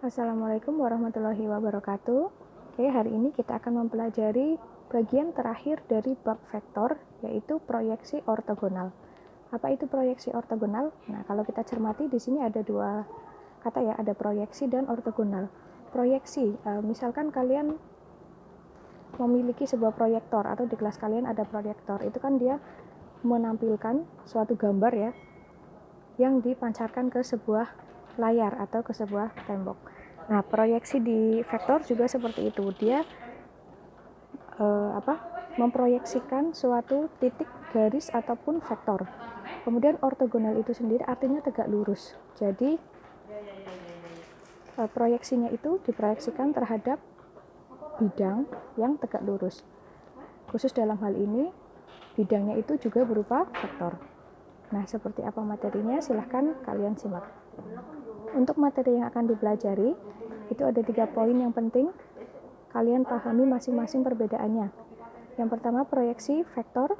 Assalamualaikum warahmatullahi wabarakatuh. Oke, hari ini kita akan mempelajari bagian terakhir dari bab vektor, yaitu proyeksi ortogonal. Apa itu proyeksi ortogonal? Nah, kalau kita cermati di sini ada dua kata ya, ada proyeksi dan ortogonal. Proyeksi, misalkan kalian memiliki sebuah proyektor atau di kelas kalian ada proyektor, itu kan dia menampilkan suatu gambar ya, yang dipancarkan ke sebuah layar atau ke sebuah tembok. Nah, proyeksi di vektor juga seperti itu. Dia memproyeksikan suatu titik, garis ataupun vektor. Kemudian ortogonal itu sendiri artinya tegak lurus. Jadi proyeksinya itu diproyeksikan terhadap bidang yang tegak lurus. Khusus dalam hal ini bidangnya itu juga berupa vektor. Nah, seperti apa materinya? Silahkan kalian simak. Untuk materi yang akan dipelajari, itu ada 3 poin yang penting. Kalian pahami masing-masing perbedaannya. Yang pertama, proyeksi vektor,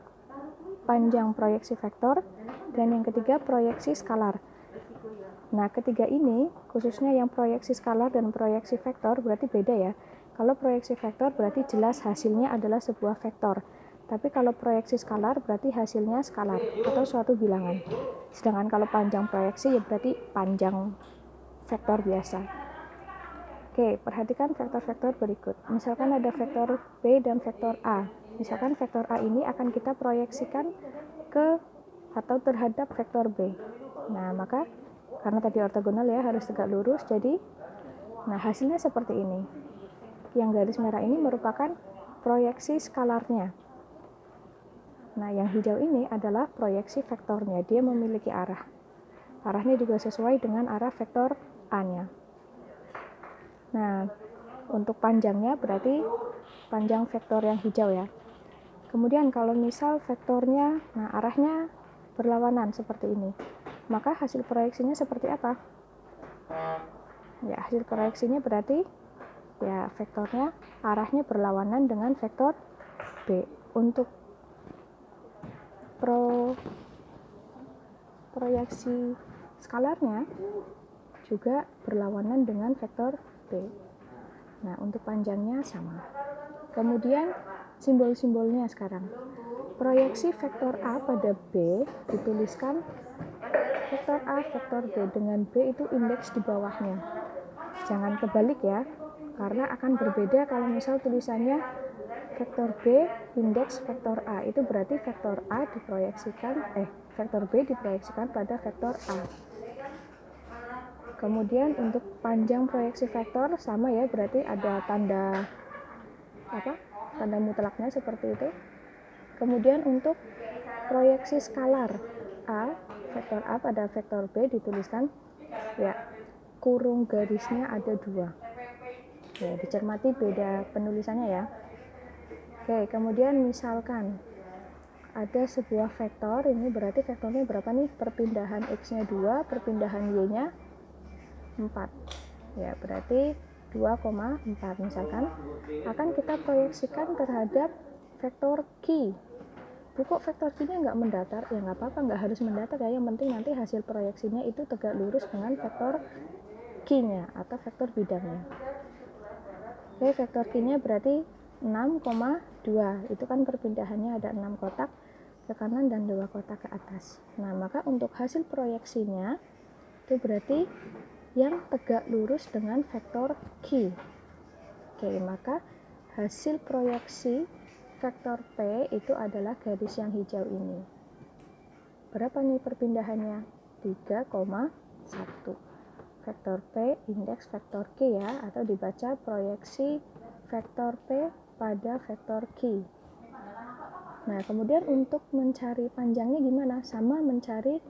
panjang proyeksi vektor, dan yang ketiga, proyeksi skalar. Nah, ketiga ini, khususnya yang proyeksi skalar dan proyeksi vektor, berarti beda ya. Kalau proyeksi vektor berarti jelas hasilnya adalah sebuah vektor. Tapi kalau proyeksi skalar berarti hasilnya skalar atau suatu bilangan. Sedangkan kalau panjang proyeksi ya berarti panjang vektor biasa. Oke, perhatikan vektor-vektor berikut. Misalkan ada vektor B dan vektor A. Misalkan vektor A ini akan kita proyeksikan ke atau terhadap vektor B. Nah, maka karena tadi ortogonal ya harus tegak lurus, jadi nah hasilnya seperti ini. Yang garis merah ini merupakan proyeksi skalarnya. Nah, yang hijau ini adalah proyeksi vektornya. Dia memiliki arah. Arahnya juga sesuai dengan arah vektor A-nya. Nah, untuk panjangnya berarti panjang vektor yang hijau ya. Kemudian kalau misal vektornya, nah arahnya berlawanan seperti ini. Maka hasil proyeksinya seperti apa? Ya, hasil proyeksinya berarti ya vektornya arahnya berlawanan dengan vektor B. Untuk proyeksi skalarnya juga berlawanan dengan vektor B. Nah, untuk panjangnya sama. Kemudian simbol-simbolnya sekarang. Proyeksi vektor A pada B dituliskan vektor A, vektor B dengan B itu indeks di bawahnya. Jangan kebalik ya, karena akan berbeda kalau misal tulisannya vektor B indeks vektor A, itu berarti vektor A vektor B diproyeksikan pada vektor A. Kemudian untuk panjang proyeksi vektor sama ya, berarti ada tanda mutlaknya seperti itu. Kemudian untuk proyeksi skalar A, vektor A pada vektor B dituliskan ya kurung garisnya ada 2. Ya, dicermati beda penulisannya ya. Oke, kemudian misalkan ada sebuah vektor, ini berarti vektornya berapa nih? Perpindahan X-nya 2, perpindahan Y-nya 4. Ya, berarti 2,4 misalkan. Akan kita proyeksikan terhadap vektor Q. Kok vektor Q-nya nggak mendatar? Ya nggak apa-apa, nggak harus mendatar ya. Yang penting nanti hasil proyeksinya itu tegak lurus dengan vektor Q-nya atau vektor bidangnya. Oke, vektor Q-nya berarti 6,2. Itu kan perpindahannya ada 6 kotak ke kanan dan 2 kotak ke atas. Nah, maka untuk hasil proyeksinya itu berarti yang tegak lurus dengan vektor Q. Oke, maka hasil proyeksi vektor P itu adalah garis yang hijau ini. Berapa nih perpindahannya? 3,1. Vektor P indeks vektor Q ya, atau dibaca proyeksi vektor P pada vektor Q. Nah, kemudian untuk mencari panjangnya gimana? Sama mencari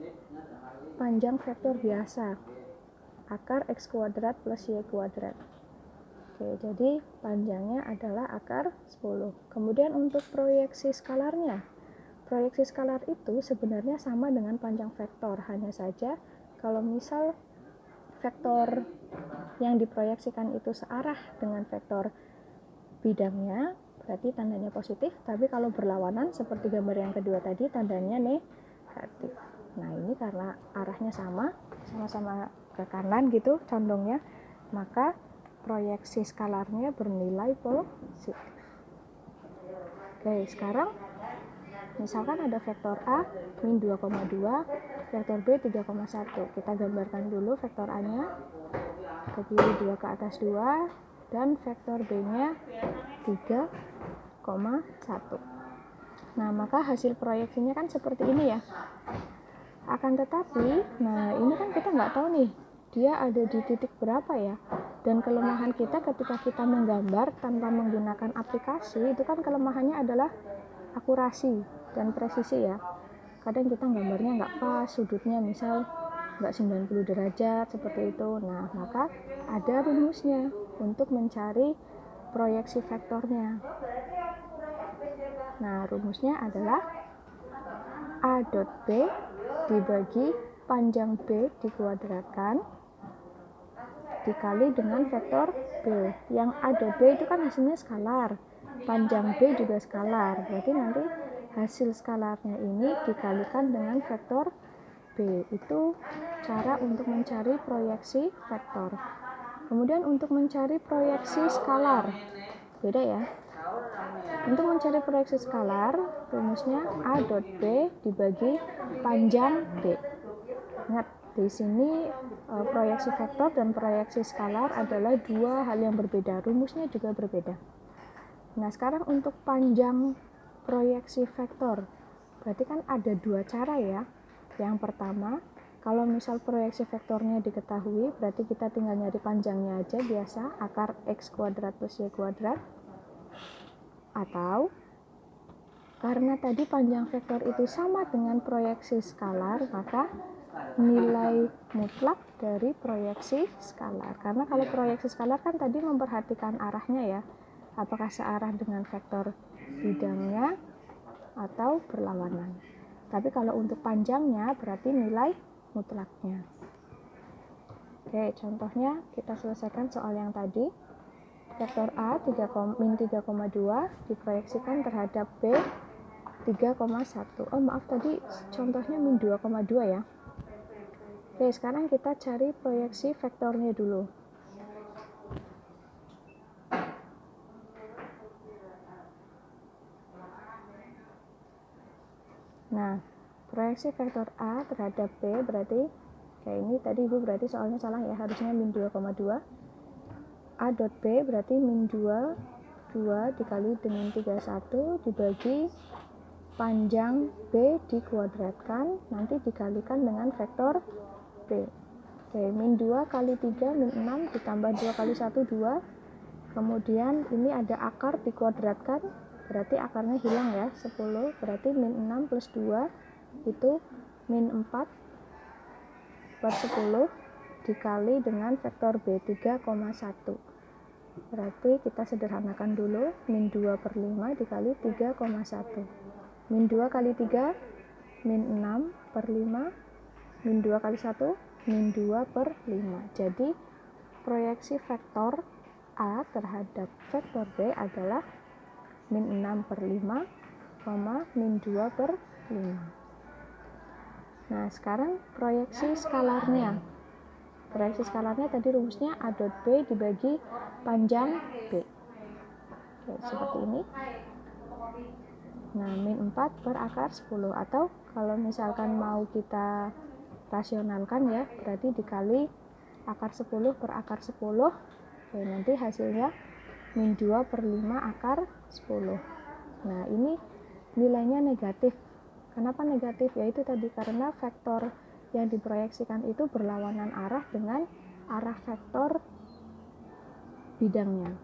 panjang vektor biasa. Akar X kuadrat plus Y kuadrat. Oke, jadi panjangnya adalah akar 10. Kemudian untuk proyeksi skalarnya. Proyeksi skalar itu sebenarnya sama dengan panjang vektor, hanya saja kalau misal vektor yang diproyeksikan itu searah dengan vektor bidangnya, berarti tandanya positif, tapi kalau berlawanan seperti gambar yang kedua tadi tandanya negatif. Nah, ini karena arahnya sama-sama ke kanan gitu condongnya, maka proyeksi skalarnya bernilai positif. Oke, sekarang misalkan ada vektor A min 2,2, vektor B 3,1. Kita gambarkan dulu vektor A-nya, ke kiri 2 ke atas 2, dan vektor B-nya 3,1. Nah, maka hasil proyeksinya kan seperti ini ya. Akan tetapi, nah ini kan kita nggak tahu nih, dia ada di titik berapa ya. Dan kelemahan kita ketika kita menggambar tanpa menggunakan aplikasi, itu kan kelemahannya adalah akurasi dan presisi ya. Kadang kita gambarnya nggak pas, sudutnya misal nggak 90 derajat seperti itu. Nah, maka ada rumusnya untuk mencari proyeksi vektornya. Nah, rumusnya adalah A dot B dibagi panjang B dikuadratkan dikali dengan vektor B. Yang A dot B itu kan hasilnya skalar, panjang B juga skalar, berarti nanti hasil skalarnya ini dikalikan dengan vektor B. Itu cara untuk mencari proyeksi vektor. Kemudian untuk mencari proyeksi skalar, beda ya. Untuk mencari proyeksi skalar, rumusnya A dot B dibagi panjang B. Ingat, di sini proyeksi vektor dan proyeksi skalar adalah dua hal yang berbeda. Rumusnya juga berbeda. Nah, sekarang untuk panjang proyeksi vektor, berarti kan ada dua cara ya. Yang pertama, kalau misal proyeksi vektornya diketahui, berarti kita tinggal nyari panjangnya aja biasa, akar x kuadrat plus y kuadrat. Atau karena tadi panjang vektor itu sama dengan proyeksi skalar, maka nilai mutlak dari proyeksi skalar. Karena kalau proyeksi skalar kan tadi memperhatikan arahnya ya, apakah searah dengan vektor bidangnya atau berlawanan. Tapi kalau untuk panjangnya berarti nilai mutlaknya. Oke, contohnya kita selesaikan soal yang tadi. Vektor A min 3,2 diproyeksikan terhadap B 3,1. Oh maaf, tadi contohnya min 2,2 ya. Oke, sekarang kita cari proyeksi vektornya dulu. Nah, proyeksi vektor A terhadap B berarti kayak ini, tadi Ibu berarti soalnya salah ya, harusnya min 2,2. A dot B berarti min 2 dikali dengan 31 dibagi panjang B dikuadratkan, nanti dikalikan dengan vektor B. Oke, min 2 kali 3 min 6 ditambah 2 kali 1 2. Kemudian ini ada akar dikuadratkan, berarti akarnya hilang ya, 10, berarti min 6 plus 2 itu min 4 per 10 dikali dengan vektor B 3,1. Berarti kita sederhanakan dulu, min 2 per 5 dikali 3,1. Min 2 kali 3, min 6 per 5, min 2 kali 1, min 2 per 5. Jadi, proyeksi vektor A terhadap vektor B adalah min 6 per 5, min 2 per 5. Nah, sekarang proyeksi skalarnya. Proyeksi skalarnya tadi rumusnya A dot B dibagi panjang B. Oke, seperti ini. Nah, min 4 per akar 10. Atau kalau misalkan mau kita rasionalkan ya, berarti dikali akar 10 per akar 10. Oke, nanti hasilnya min 2 per 5 akar 10. Nah, ini nilainya negatif. Kenapa negatif? Yaitu tadi karena vektor yang diproyeksikan itu berlawanan arah dengan arah vektor bidangnya.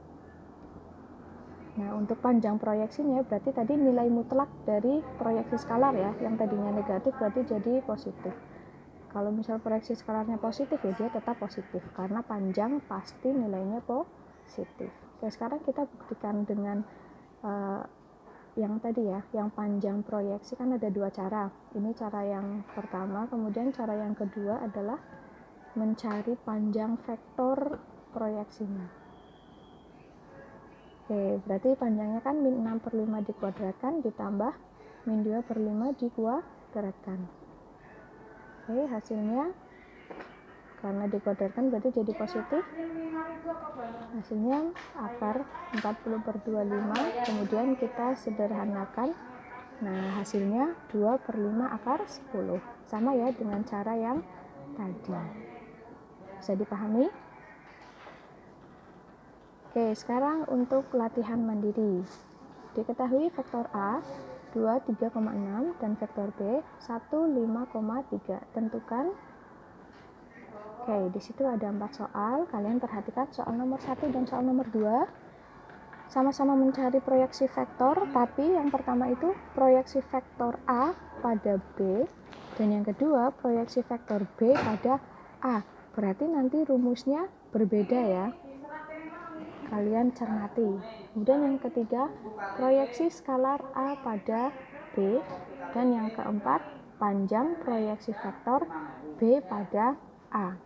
Nah, untuk panjang proyeksinya berarti tadi nilai mutlak dari proyeksi skalar ya, yang tadinya negatif berarti jadi positif. Kalau misal proyeksi skalarnya positif ya dia tetap positif karena panjang pasti nilainya positif. Oke, sekarang kita buktikan dengan yang tadi ya, yang panjang proyeksi kan ada dua cara. Ini cara yang pertama, kemudian cara yang kedua adalah mencari panjang vektor proyeksinya. Oke, berarti panjangnya kan min 6 per 5 dikuadratkan ditambah min 2 per 5 dikuadratkan. Oke, hasilnya karena dikuadratkan berarti jadi positif. Hasilnya akar 40/25, kemudian kita sederhanakan. Nah, hasilnya 2/5 akar 10. Sama ya dengan cara yang tadi. Bisa dipahami? Oke, sekarang untuk latihan mandiri. Diketahui vektor A 23,6 dan vektor B 15,3. Tentukan. Oke, di situ ada 4 soal. Kalian perhatikan soal nomor 1 dan soal nomor 2. Sama-sama mencari proyeksi vektor, tapi yang pertama itu proyeksi vektor A pada B, dan yang kedua proyeksi vektor B pada A. Berarti nanti rumusnya berbeda ya. Kalian cermati. Kemudian yang ketiga, proyeksi skalar A pada B, dan yang keempat, panjang proyeksi vektor B pada A.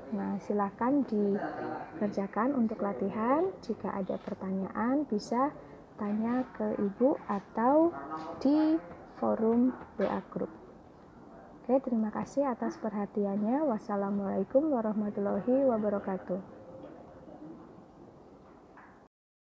Nah, silakan dikerjakan untuk latihan. Jika ada pertanyaan, bisa tanya ke ibu atau di forum WA Group. Oke, terima kasih atas perhatiannya. Wassalamualaikum warahmatullahi wabarakatuh.